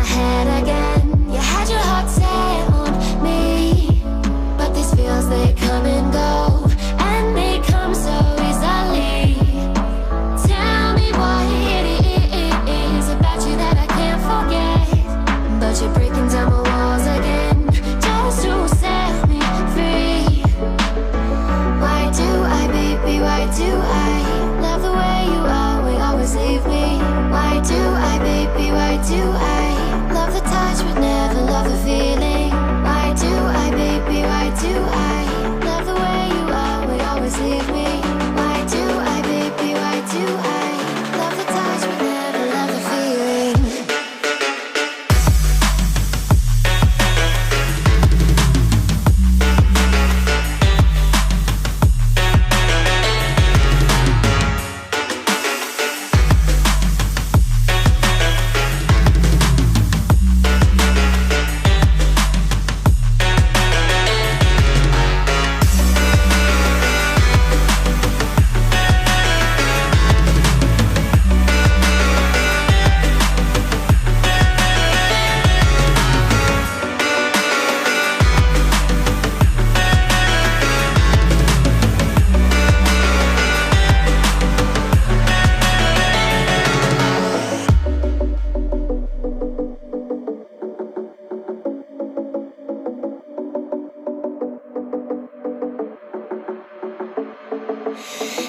my head again. You had your heart set on me, but these feels, they come and go, and they come so easily. Tell me what it is about you that I can't forget, but you're breaking down my walls again just to set me free. Why do I, baby, why do I love the way you always leave me? Why do I, baby, why do I love the touch but never love the feeling? Why do I, baby, why do I love the way you always leave me? Why do I, baby, why do I love the touch but never love the feeling?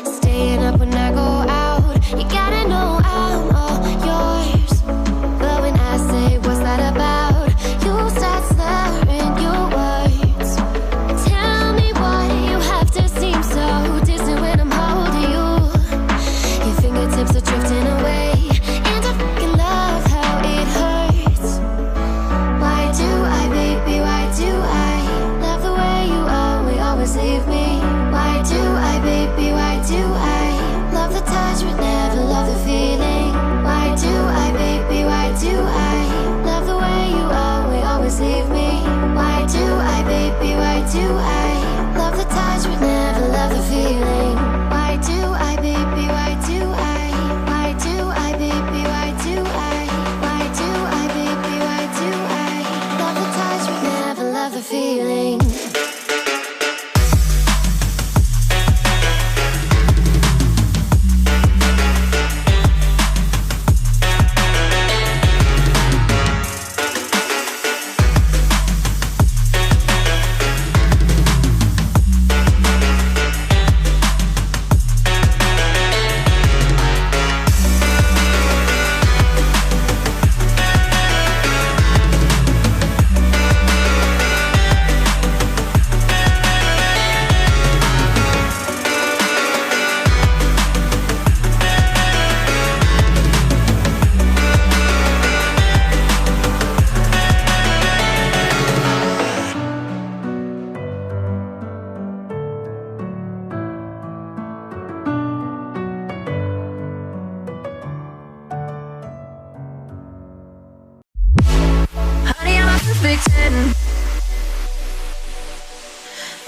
Staying up when I go out, you gotta know I'm all yours. But when I say what's that about, you start slurring your words. Tell me why you have to seem so distant when I'm holding you. Your fingertips are drifting away, and I fucking love how it hurts. Why do I, baby, why do I love the way you always leave me? Why do I, baby, why do I love the touch but never love the feeling? Why do I, baby, why do I love the way you always leave me? Why do I, baby, why do I love the touch but never love the feeling? Why do I, baby, why do I? Why do I, baby, why do I? Why do I, baby, why do I love the touch but never love the feeling?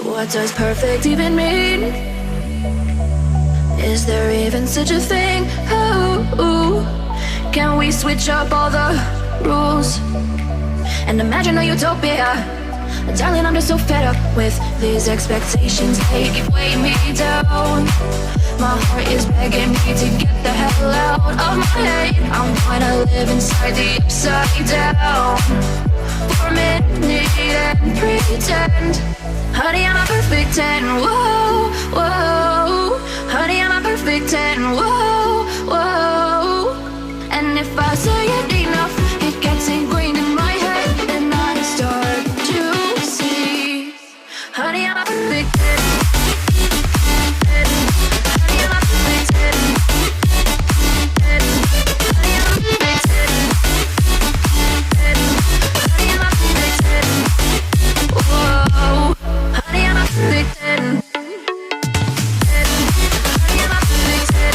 What does perfect even mean? Is there even such a thing? Oh, can we switch up all the rules and imagine a utopia? Darling, I'm just so fed up with these expectations. They weigh me down. My heart is begging me to get the hell out of my head. I wanna live inside the upside down for a minute and pretend. Honey, I'm a perfect 10, whoa, whoa. Honey, I'm a perfect 10, whoa, whoa. And if I say it enough, it gets ingrained in my head, and I start to see. Honey, I'm a perfect 10. Honey, I'm a perfect 10. Honey, I'm a perfect 10. Honey, I'm a perfect 10. Whoa. Honey, I'm a perfect 10. Honey, I'm a perfect 10.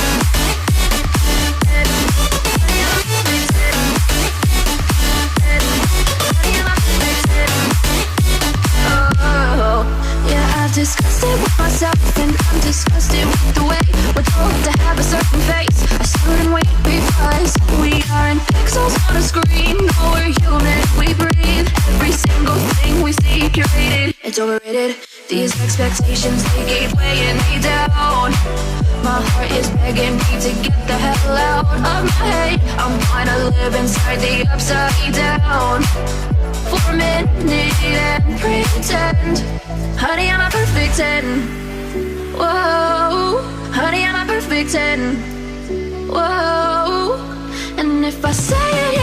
expectations, they keep weighing me down. My heart is begging me to get the hell out of my head. I'm gonna live inside the upside down for a minute and pretend, honey, I'm a perfect 10. Whoa, honey, I'm a perfect 10. Whoa, and if I say it,